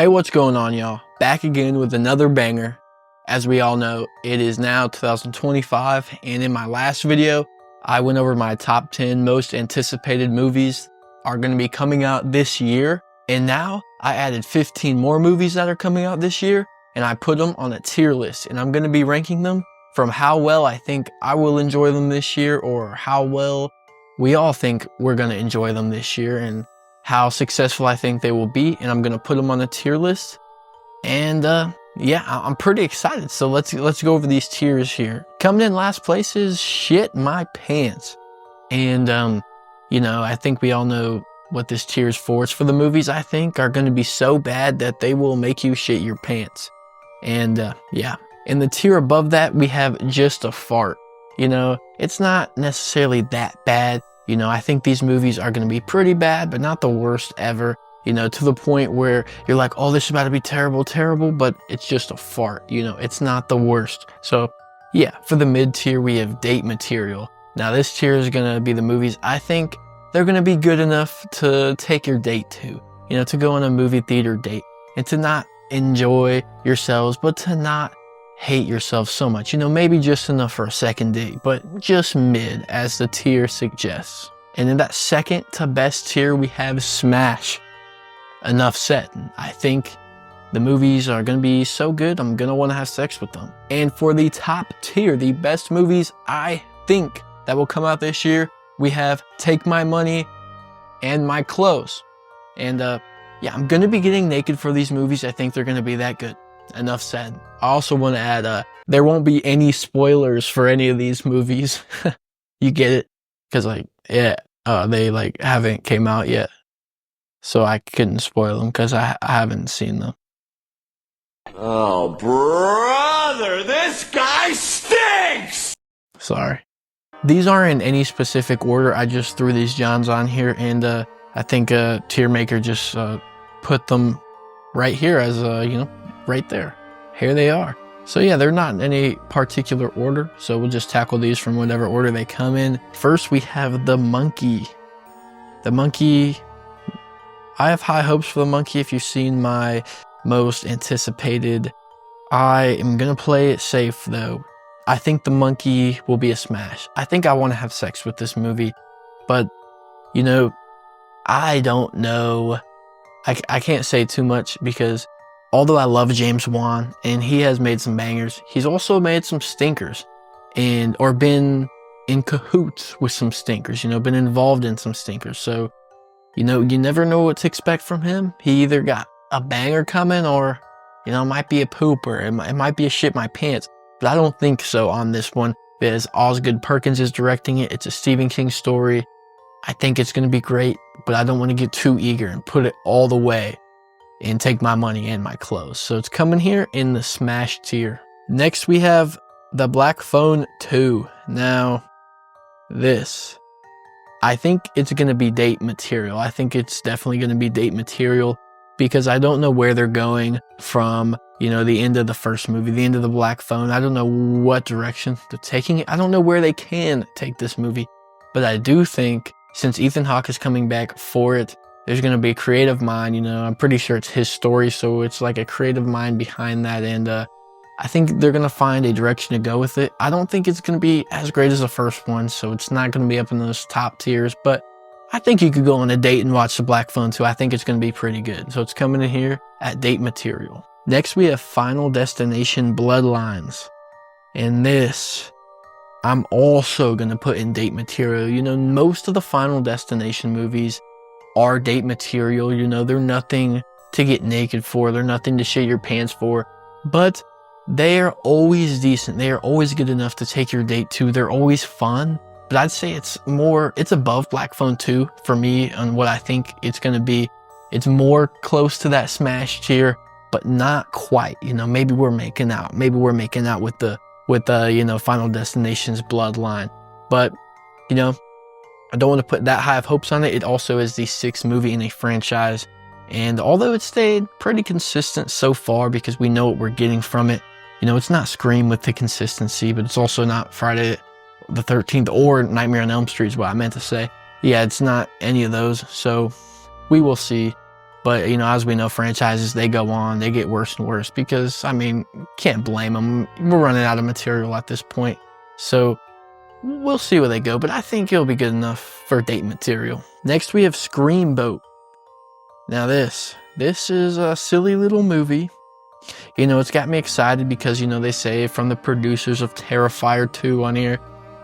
Hey, what's going on, y'all? Back again with another banger. As we all know, it is now 2025, and in my last video, I went over my top 10 most anticipated movies are going to be coming out this year. And now I added 15 more movies that are coming out this year, and I put them on a tier list, and I'm going to be ranking them from how well I think I will enjoy them this year, or how well we all think we're going to enjoy them this year, and how successful I think they will be. And I'm going to put them on a tier list. And yeah, I'm pretty excited. So let's go over these tiers here. Coming in last place is Shit My Pants. And you know, I think we all know what this tier is for. It's for the movies I think are going to be so bad that they will make you shit your pants. And yeah, in the tier above that, we have Just a Fart. You know, it's not necessarily that bad. You know, I think these movies are going to be pretty bad, but not the worst ever. You know, to the point where you're like, oh, this is about to be terrible, but it's just a fart. You know, it's not the worst. So yeah, for the mid tier, we have Date Material. Now this tier is going to be the movies I think they're going to be good enough to take your date to, you know, to go on a movie theater date and to not enjoy yourselves, but to not hate yourself so much. You know, maybe just enough for a second date, but just mid, as the tier suggests. And in that second to best tier, we have Smash. Enough said. I think the movies are going to be so good, I'm going to want to have sex with them. And for the top tier, the best movies I think that will come out this year, we have Take My Money and My Clothes. And yeah, I'm going to be getting naked for these movies. I think they're going to be that good. Enough said. I also want to add, there won't be any spoilers for any of these movies. You get it? Because like, yeah, they like haven't came out yet. So I couldn't spoil them because I haven't seen them. Oh, brother, this guy stinks! Sorry. These aren't in any specific order. I just threw these Johns on here, and I think Tier Maker just put them right here as, you know, right there. Here they are. So yeah, they're not in any particular order. So we'll just tackle these from whatever order they come in. First, we have The Monkey. The Monkey... I have high hopes for The Monkey. If you've seen my most anticipated, I am going to play it safe though. I think The Monkey will be a smash. I think I want to have sex with this movie, but you know, I don't know. I can't say too much because although I love James Wan and he has made some bangers, he's also made some stinkers or been in cahoots with some stinkers, you know, been involved in some stinkers. So, you know, you never know what to expect from him. He either got a banger coming or, you know, it might be a pooper. It might be a shit my pants. But I don't think so on this one because Osgood Perkins is directing it. It's a Stephen King story. I think it's going to be great, but I don't want to get too eager and put it all the way and Take My Money and My Clothes. So it's coming here in the smash tier. Next, we have The Black Phone 2. Now, this... I think it's going to be date material. I think it's definitely going to be date material because I don't know where they're going from, you know, the end of the first movie, the end of The Black Phone. I don't know what direction they're taking it. I don't know where they can take this movie, but I do think since Ethan Hawke is coming back for it, there's going to be a creative mind, you know, I'm pretty sure it's his story. So it's like a creative mind behind that. And, I think they're going to find a direction to go with it. I don't think it's going to be as great as the first one, so it's not going to be up in those top tiers, but I think you could go on a date and watch The Black Phone 2. I think it's going to be pretty good. So it's coming in here at date material. Next, we have Final Destination Bloodlines. And this, I'm also going to put in date material. You know, most of the Final Destination movies are date material. You know, they're nothing to get naked for. They're nothing to shit your pants for, but they are always decent. They are always good enough to take your date to. They're always fun. But I'd say it's above Black Phone 2 for me on what I think it's going to be. It's more close to that smash tier, but not quite. You know, maybe we're making out. Maybe we're making out with the you know, Final Destination's Bloodline. But, you know, I don't want to put that high of hopes on it. It also is the 6th movie in a franchise. And although it stayed pretty consistent so far because we know what we're getting from it, you know, it's not Scream with the consistency, but it's also not Friday the 13th or Nightmare on Elm Street is what I meant to say. Yeah, it's not any of those. So we will see. But, you know, as we know, franchises, they go on, they get worse and worse because, I mean, can't blame them. We're running out of material at this point. So we'll see where they go, but I think it'll be good enough for date material. Next, we have Screamboat. Now this is a silly little movie. You know, it's got me excited because, you know, they say from the producers of Terrifier 2 on here,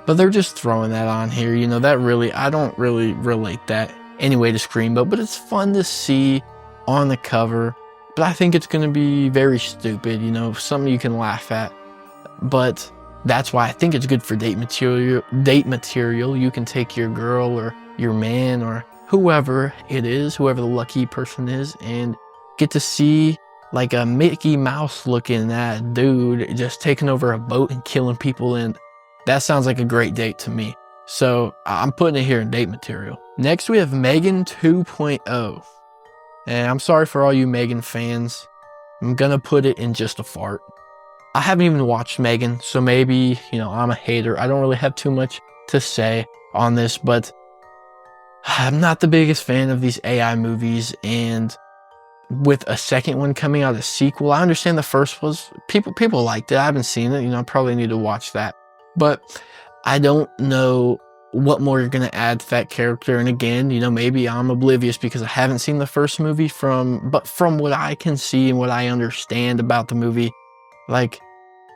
but they're just throwing that on here. You know, I don't really relate that anyway to Screamboat, but it's fun to see on the cover. But I think it's going to be very stupid, you know, something you can laugh at. But that's why I think it's good for date material. You can take your girl or your man or whoever it is, whoever the lucky person is, and get to see like a Mickey Mouse looking that dude just taking over a boat and killing people. And that sounds like a great date to me. So I'm putting it here in date material. Next, we have Megan 2.0. And I'm sorry for all you Megan fans. I'm going to put it in just a fart. I haven't even watched Megan, so maybe, you know, I'm a hater. I don't really have too much to say on this, but I'm not the biggest fan of these AI movies. And with a second one coming out, a sequel, I understand the first was, people liked it. I haven't seen it, you know, I probably need to watch that. But I don't know what more you're going to add to that character. And again, you know, maybe I'm oblivious because I haven't seen the first movie but from what I can see and what I understand about the movie, like,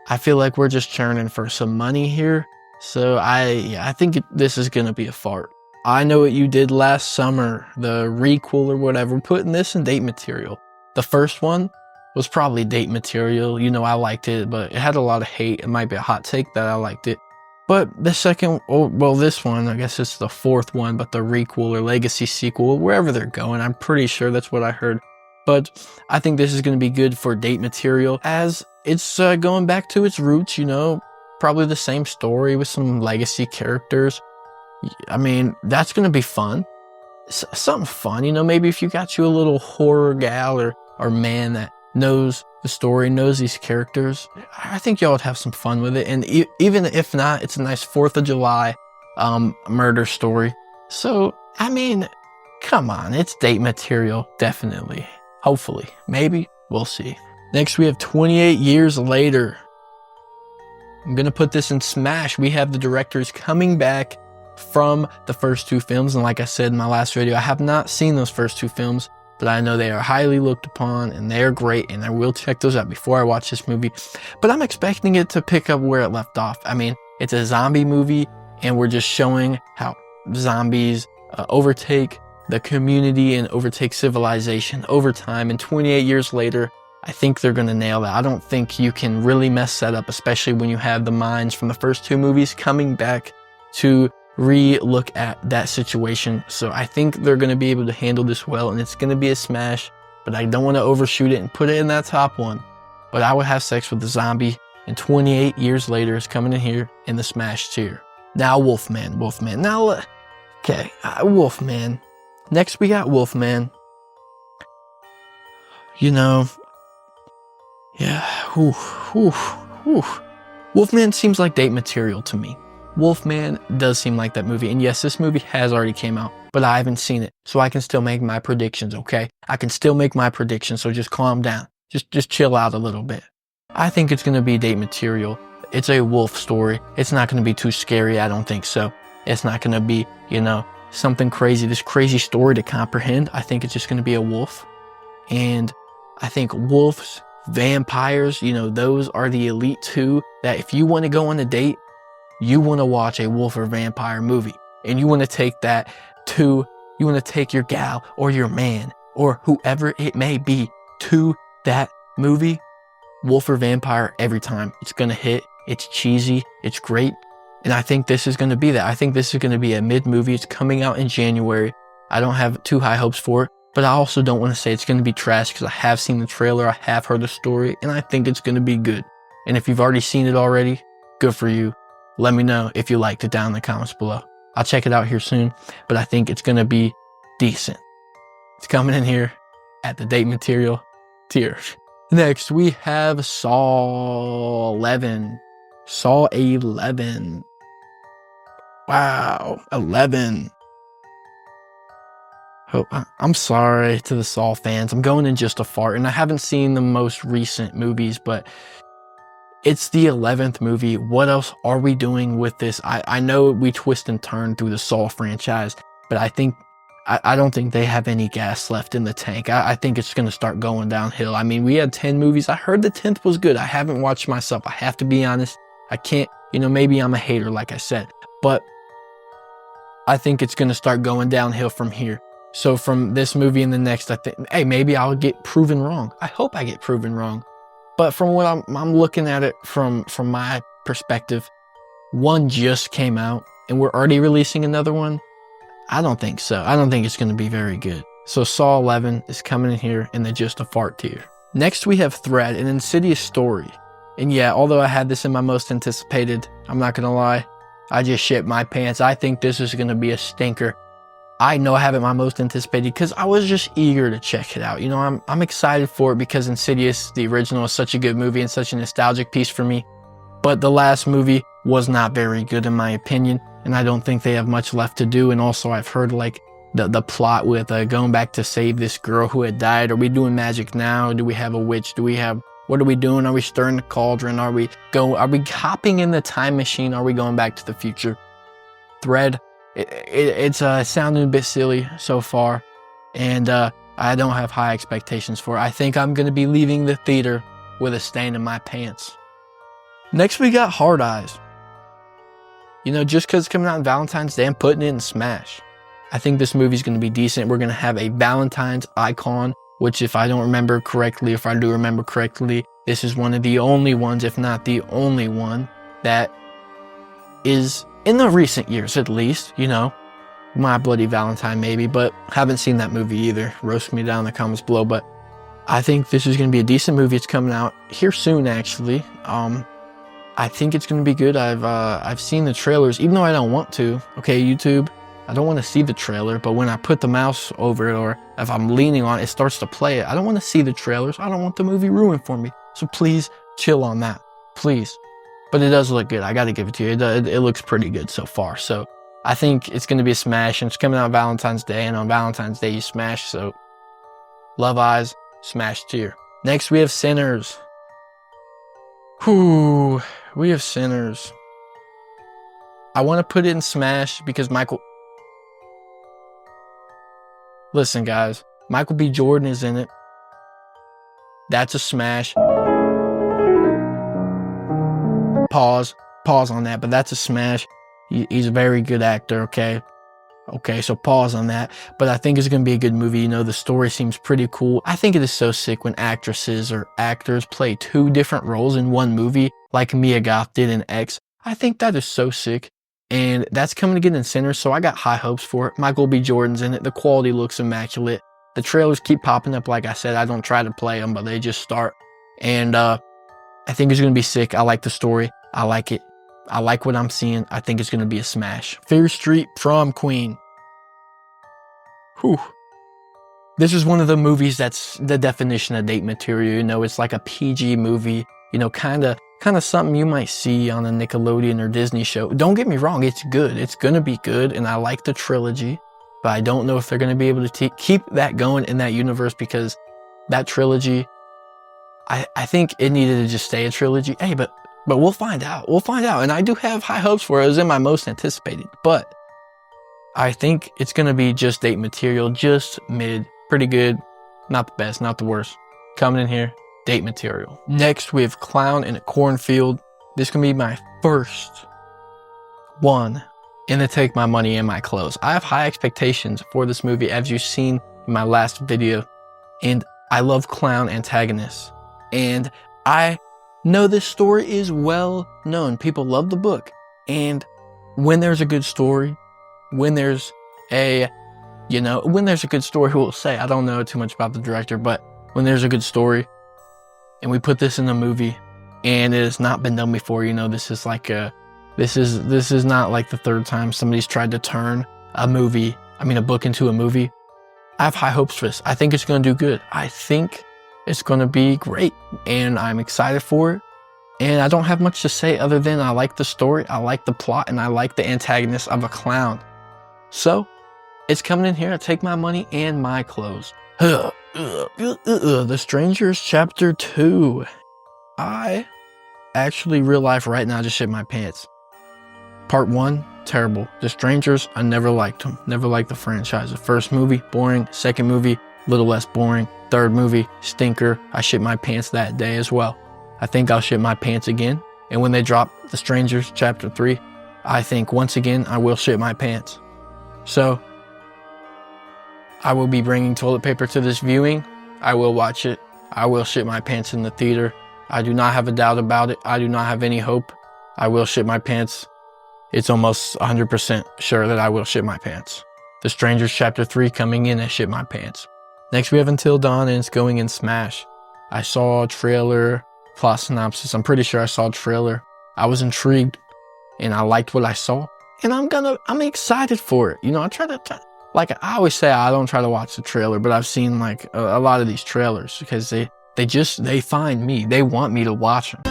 I feel like we're just churning for some money here. So I think this is going to be a fart. I Know What You Did Last Summer, the requel or whatever, putting this in date material. The first one was probably date material. You know, I liked it, but it had a lot of hate. It might be a hot take that I liked it. But the second, well, this one, I guess it's the fourth one, but the requel or legacy sequel, wherever they're going, I'm pretty sure that's what I heard. But I think this is going to be good for date material as it's going back to its roots, you know, probably the same story with some legacy characters. I mean, that's going to be fun. Something fun, you know, maybe if you got you a little horror gal or man that knows the story, knows these characters, I think y'all would have some fun with it. And even if not, it's a nice 4th of July murder story. So, I mean, come on, it's date material, definitely. Hopefully, maybe, we'll see. Next, we have 28 Years Later. I'm going to put this in Smash. We have the directors coming back from the first 2 films. And like I said in my last video, I have not seen those first 2 films, but I know they are highly looked upon and they are great. And I will check those out before I watch this movie. But I'm expecting it to pick up where it left off. I mean, it's a zombie movie and we're just showing how zombies overtake the community and overtake civilization over time. And 28 years later, I think they're going to nail that. I don't think you can really mess that up, especially when you have the minds from the first 2 movies coming back to re-look at that situation. So I think they're going to be able to handle this well, and it's going to be a smash, but I don't want to overshoot it and put it in that top one. But I would have sex with the zombie, and 28 years later is coming in here in the smash tier. Now Wolfman. Now, okay, Wolfman. Next we got Wolfman. You know, yeah, Wolfman seems like date material to me. Wolfman does seem like that movie. And yes, this movie has already came out, but I haven't seen it. So I can still make my predictions, okay? I can still make my predictions, so just calm down. Just chill out a little bit. I think it's going to be date material. It's a wolf story. It's not going to be too scary, I don't think so. It's not going to be, you know, something crazy, this crazy story to comprehend. I think it's just going to be a wolf. And I think wolves, vampires, you know, those are the elite 2 that if you want to go on a date, you want to watch a wolf or vampire movie, and you want to take your gal or your man or whoever it may be to that movie, wolf or vampire, every time. It's going to hit. It's cheesy. It's great. And I think this is going to be that. I think this is going to be a mid-movie. It's coming out in January. I don't have too high hopes for it, but I also don't want to say it's going to be trash because I have seen the trailer, I have heard the story, and I think it's going to be good. And if you've already seen it already, good for you. Let me know if you liked it down in the comments below. I'll check it out here soon, but I think it's going to be decent. It's coming in here at the date material tier. Next, we have Saw 11. Saw 11. Wow, 11. Oh, I'm sorry to the Saw fans. I'm going in just a fart, and I haven't seen the most recent movies, but it's the 11th movie. What else are we doing with this? I know we twist and turn through the Saw franchise, but I don't think they have any gas left in the tank. I think it's going to start going downhill. I mean, we had 10 movies. I heard the 10th was good. I haven't watched myself. I have to be honest. I can't, maybe I'm a hater, like I said, but I think it's going to start going downhill from here. So from this movie and the next, I think, hey, maybe I'll get proven wrong. I hope I get proven wrong. But from what I'm looking at it from my perspective, one just came out and we're already releasing another one. I don't think so. I don't think it's going to be very good. So Saw 11 is coming in here in the just a fart tier. Next we have Thread, an Insidious story. And yeah, although I had this in my most anticipated, I'm not going to lie, I just shit my pants. I think this is going to be a stinker. I know I have it my most anticipated because I was just eager to check it out. I'm excited for it because Insidious, the original, is such a good movie and such a nostalgic piece for me. But the last movie was not very good in my opinion, and I don't think they have much left to do. And also I've heard like the plot with going back to save this girl who had died. Are we doing magic now? Do we have a witch? What are we doing? Are we stirring the cauldron? Are we hopping in the time machine? Are we going back to the future? Thread. It's sounding a bit silly so far, and I don't have high expectations for it. I think I'm going to be leaving the theater with a stain in my pants. Next, we got Hard Eyes. Just because it's coming out on Valentine's Day, I'm putting it in Smash. I think this movie's going to be decent. We're going to have a Valentine's icon, which if I don't remember correctly, if I do remember correctly, this is one of the only ones, if not the only one, that is in the recent years, at least, My Bloody Valentine maybe, but haven't seen that movie either. Roast me down in the comments below, but I think this is going to be a decent movie. It's coming out here soon, actually. I think it's going to be good. I've seen the trailers, even though I don't want to. Okay, YouTube, I don't want to see the trailer, but when I put the mouse over it, or if I'm leaning on it, it starts to play it. I don't want to see the trailers. I don't want the movie ruined for me. So please chill on that, please. But it does look good. I got to give it to you. It looks pretty good so far. So I think it's going to be a smash, and it's coming out on Valentine's Day, and on Valentine's Day you smash. So Love Eyes, smash tier. Next we have Sinners. We have Sinners. I want to put it in smash because listen guys, Michael B. Jordan is in it. That's a smash. Pause on that, but that's a smash. He's a very good actor, okay, so pause on that. But I think it's gonna be a good movie. The story seems pretty cool. I think it is so sick when actresses or actors play two different roles in one movie, like Mia Goth did in X. I think that is so sick, and that's coming again in Sinners, so I got high hopes for it. Michael B. Jordan's in it. The quality looks immaculate. The trailers keep popping up. Like I said, I don't try to play them, but they just start, and I think it's gonna be sick. I like the story. I like it. I like what I'm seeing. I think it's going to be a smash. Fear Street Prom Queen. This is one of the movies that's the definition of date material. It's like a PG movie, kind of something you might see on a Nickelodeon or Disney show. Don't get me wrong, it's good. It's going to be good, and I like the trilogy, but I don't know if they're going to be able to keep that going in that universe, because that trilogy, I think it needed to just stay a trilogy. Hey, but we'll find out. And I do have high hopes for it. It was in my most anticipated. But I think it's going to be just date material, just mid. Pretty good. Not the best, not the worst. Coming in here, date material. Next, we have Clown in a Cornfield. This is going to be my first one in the Take My Money and My Clothes. I have high expectations for this movie, as you've seen in my last video. And I love clown antagonists. And I know this story is well known. People love the book. And when there's a good story, when there's a good story, who will say, I don't know too much about the director, but when there's a good story and we put this in a movie and it has not been done before, this is like this is not like the third time somebody's tried to turn a book into a movie. I have high hopes for this. I think it's going to do good. I think it's going to be great, and I'm excited for it. And I don't have much to say other than I like the story, I like the plot, and I like the antagonist of a clown. So, It's coming in here to take my money and my clothes. The Strangers Chapter 2. I actually, real life right now, just shit my pants. Part 1, terrible. The Strangers, I never liked them. Never liked the franchise. The first movie, boring. Second movie, a little less boring. Third movie, stinker. I shit my pants that day as well. I think I'll shit my pants again. And when they drop The Strangers Chapter 3, I think once again I will shit my pants. So, I will be bringing toilet paper to this viewing. I will watch it. I will shit my pants in the theater. I do not have a doubt about it. I do not have any hope. I will shit my pants. It's almost 100% sure that I will shit my pants. The Strangers Chapter 3 coming in and shit my pants. Next we have Until Dawn, and it's going in Smash. I saw a trailer, plot synopsis. I'm pretty sure I saw a trailer. I was intrigued and I liked what I saw. And I'm excited for it. You know, like I always say, I don't try to watch the trailer, but I've seen like a lot of these trailers because they find me. They want me to watch them.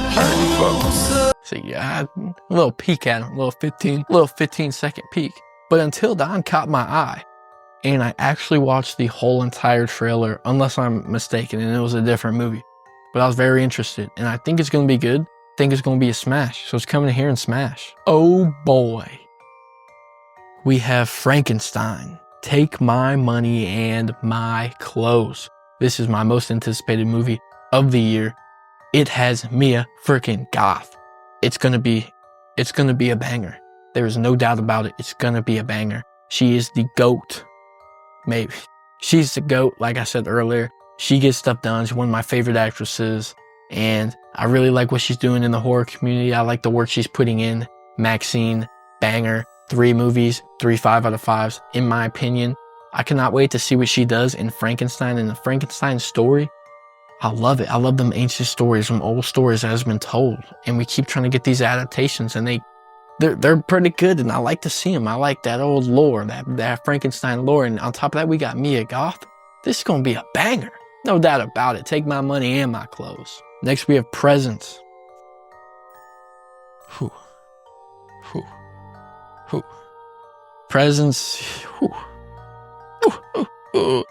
So yeah, a little peek at them, a little 15 second peek. But Until Dawn caught my eye, and I actually watched the whole entire trailer, unless I'm mistaken, and it was a different movie. But I was very interested, and I think it's going to be good. I think it's going to be a smash. So it's coming in here and smash. Oh boy. We have Frankenstein. Take my money and my clothes. This is my most anticipated movie of the year. It has Mia freaking Goth. It's gonna be a banger. There is no doubt about it. It's gonna be a banger. She is the GOAT. Maybe. She's the GOAT, like I said earlier. She gets stuff done. She's one of my favorite actresses. And I really like what she's doing in the horror community. I like the work she's putting in. Maxine, banger. 3 movies, 3 5 out of 5s, in my opinion. I cannot wait to see what she does in Frankenstein and the Frankenstein story. I love it. I love them ancient stories, them old stories that has been told. And we keep trying to get these adaptations, and they're pretty good, and I like to see them. I like that old lore, that Frankenstein lore. And on top of that, we got Mia Goth. This is going to be a banger. No doubt about it. Take my money and my clothes. Next, we have Presents. Whew. Whew. Whew. Presents. Whew. Whew. Whew.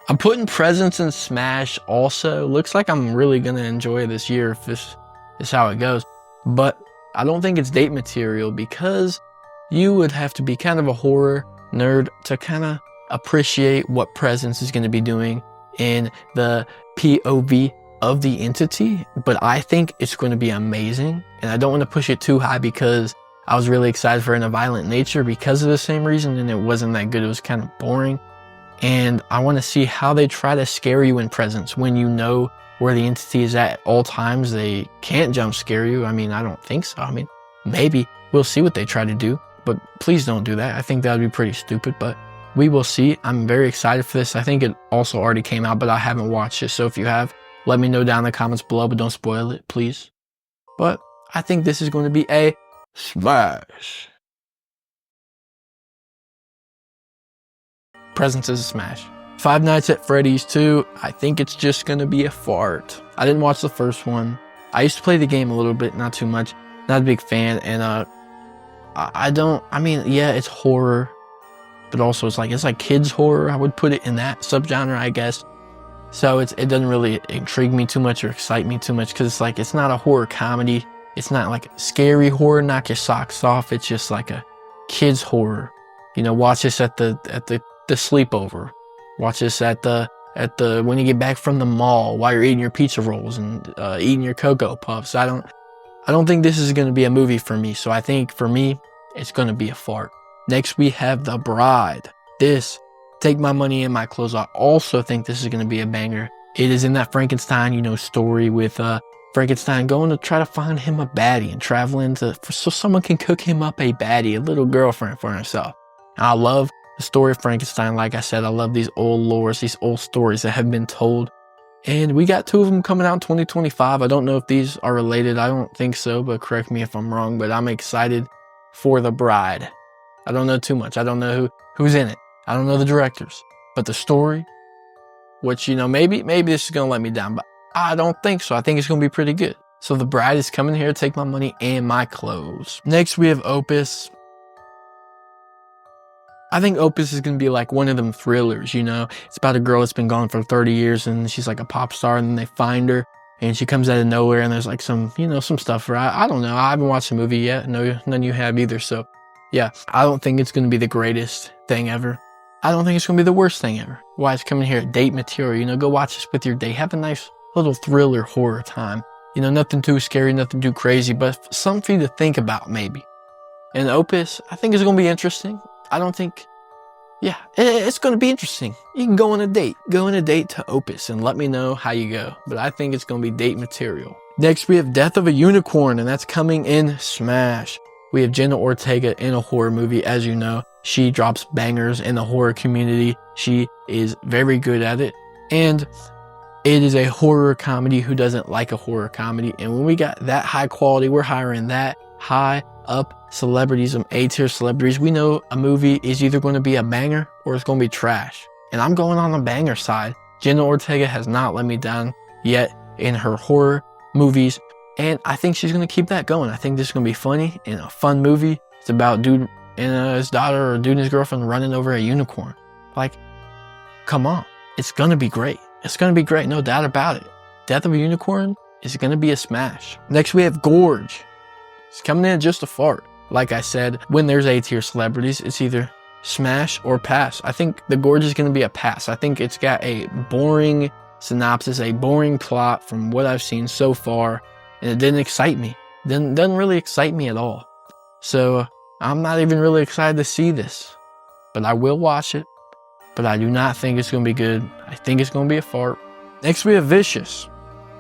I'm putting Presents in Smash also. Looks like I'm really going to enjoy this year if this is how it goes. But I don't think it's date material, because you would have to be kind of a horror nerd to kind of appreciate what Presents is going to be doing in the POV of the entity. But I think it's going to be amazing. And I don't want to push it too high, because I was really excited for In a Violent Nature because of the same reason, and it wasn't that good. It was kind of boring. And I want to see how they try to scare you in Presents when you know where the entity is at all times. They can't jump scare you. I mean, I don't think so. I mean, maybe. We'll see what they try to do, but please don't do that. I think that would be pretty stupid, but we will see. I'm very excited for this. I think it also already came out, but I haven't watched it. So if you have, let me know down in the comments below, but don't spoil it, please. But I think this is going to be a smash. Presents is a smash. Five Nights at Freddy's 2, I think it's just going to be a fart. I didn't watch the first one. I used to play the game a little bit, not too much. Not a big fan, and I mean, yeah, it's horror, but also it's like kids horror. I would put it in that subgenre, I guess. So it doesn't really intrigue me too much or excite me too much, because it's not a horror comedy. It's not like scary horror, knock your socks off. It's just like a kids horror. You know, watch this at the sleepover. Watch this at the when you get back from the mall while you're eating your pizza rolls and eating your Cocoa Puffs. I don't think this is going to be a movie for me. So I think for me, it's going to be a fart. Next, we have The Bride. This, take my money and my clothes. I also think this is going to be a banger. It is in that Frankenstein, story with Frankenstein going to try to find him a baddie and traveling so someone can cook him up a baddie, a little girlfriend for himself. And I love the story of Frankenstein. Like I said, I love these old lores, these old stories that have been told. And we got 2 of them coming out in 2025. I don't know if these are related. I don't think so, but correct me if I'm wrong. But I'm excited for The Bride. I don't know too much. I don't know who's in it. I don't know the directors. But the story, which, maybe this is going to let me down, but I don't think so. I think it's going to be pretty good. So The Bride is coming here to take my money and my clothes. Next, we have Opus. I think Opus is going to be like one of them thrillers, you know? It's about a girl that's been gone for 30 years and she's like a pop star, and then they find her and she comes out of nowhere and there's like some, you know, some stuff for her. I don't know. I haven't watched the movie yet. No, none of you have either. So yeah, I don't think it's going to be the greatest thing ever. I don't think it's going to be the worst thing ever. Why it's coming here at date material, you know, go watch this with your date. Have a nice little thriller horror time. You know, nothing too scary, nothing too crazy, but something for you to think about maybe. And Opus, I think it's going to be interesting. I don't think, yeah, it's going to be interesting. You can go on a date. Go on a date to Opus and let me know how you go. But I think it's going to be date material. Next, we have Death of a Unicorn, and that's coming in Smash. We have Jenna Ortega in a horror movie, as you know. She drops bangers in the horror community. She is very good at it. And it is a horror comedy. Who doesn't like a horror comedy? And when we got that high quality, we're hiring that high up celebrities, some A-tier celebrities. We know a movie is either going to be a banger or it's going to be trash. And I'm going on the banger side. Jenna Ortega has not let me down yet in her horror movies. And I think she's going to keep that going. I think this is going to be funny and a fun movie. It's about dude and his daughter, or dude and his girlfriend running over a unicorn. Like, come on. It's going to be great. It's going to be great. No doubt about it. Death of a Unicorn is going to be a smash. Next, we have Gorge. It's coming in just a fart. Like I said, when there's A-tier celebrities, it's either smash or pass. I think The Gorge is going to be a pass. I think it's got a boring synopsis, a boring plot from what I've seen so far. And it didn't excite me. Doesn't really excite me at all. So I'm not even really excited to see this. But I will watch it. But I do not think it's going to be good. I think it's going to be a fart. Next, we have Vicious.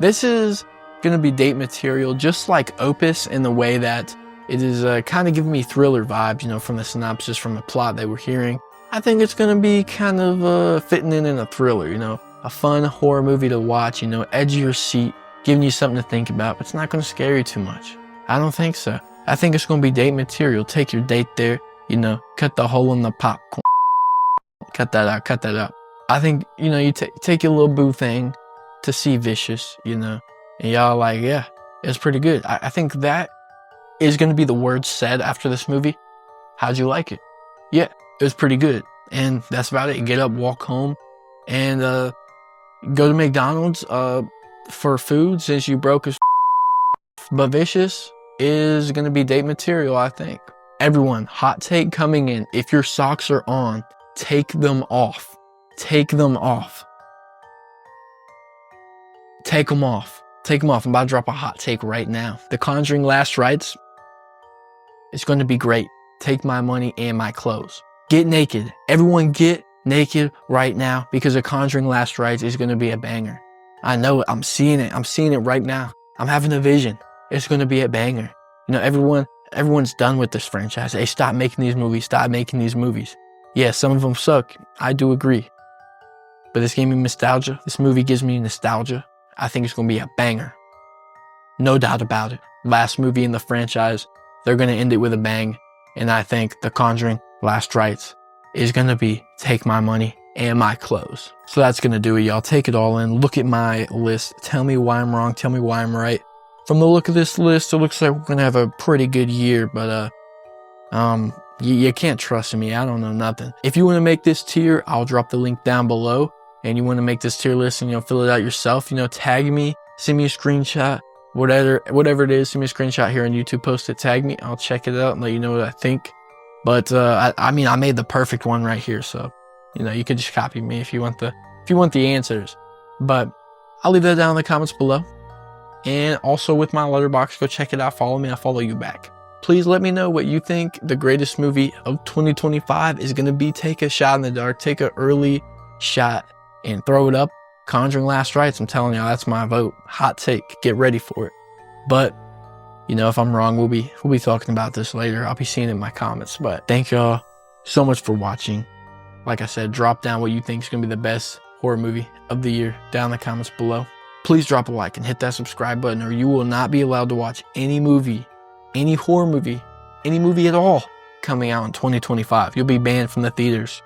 This is going to be date material, just like Opus, in the way that it is kind of giving me thriller vibes, you know, from the synopsis, from the plot that we're hearing. I think it's going to be kind of fitting in a thriller, you know, a fun horror movie to watch, you know, edge of your seat, giving you something to think about, but it's not going to scare you too much. I don't think so. I think it's going to be date material. Take your date there, you know, cut the hole in the popcorn. Cut that out, cut that out. I think, you know, you take your little boo thing to see Vicious, you know, and y'all like, yeah, it's pretty good. I think that is going to be the words said after this movie. How'd you like it? Yeah, it was pretty good. And that's about it. Get up, walk home, and go to McDonald's for food since you broke his. But Vicious is going to be date material, I think. Everyone, hot take coming in. If your socks are on, take them off. Take them off. Take them off. Take them off. I'm about to drop a hot take right now. The Conjuring Last Rites, it's going to be great. Take my money and my clothes. Get naked. Everyone get naked right now, because The Conjuring Last Rites is going to be a banger. I know it. I'm seeing it. I'm seeing it right now. I'm having a vision. It's going to be a banger. You know, everyone's done with this franchise. Hey, stop making these movies. Stop making these movies. Yeah, some of them suck. I do agree. But this gave me nostalgia. This movie gives me nostalgia. I think it's going to be a banger. No doubt about it. Last movie in the franchise. They're going to end it with a bang. And I think The Conjuring Last Rites is going to be take my money and my clothes. So that's going to do it, y'all. Take it all in. Look at my list. Tell me why I'm wrong. Tell me why I'm right. From the look of this list, it looks like we're going to have a pretty good year. But you can't trust me. I don't know nothing. If you want to make this tier, I'll drop the link down below. And you want to make this tier list and, you know, fill it out yourself, you know, tag me, send me a screenshot, whatever it is, send me a screenshot here on YouTube, post it, tag me. I'll check it out and let you know what I think. But I mean, I made the perfect one right here. So, you know, you could just copy me if you want the answers. But I'll leave that down in the comments below. And also with my letterbox, go check it out. Follow me. I'll follow you back. Please let me know what you think the greatest movie of 2025 is going to be. Take a shot in the dark. Take an early shot and throw it up. Conjuring Last Rites, I'm telling y'all, that's my vote. Hot take. Get ready for it. But, you know, if I'm wrong, we'll be talking about this later. I'll be seeing it in my comments. But thank y'all so much for watching. Like I said, drop down what you think is going to be the best horror movie of the year down in the comments below. Please drop a like and hit that subscribe button, or you will not be allowed to watch any movie, any horror movie, any movie at all coming out in 2025. You'll be banned from the theaters.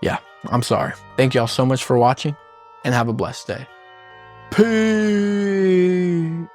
Yeah, I'm sorry. Thank y'all so much for watching, and have a blessed day. Peace.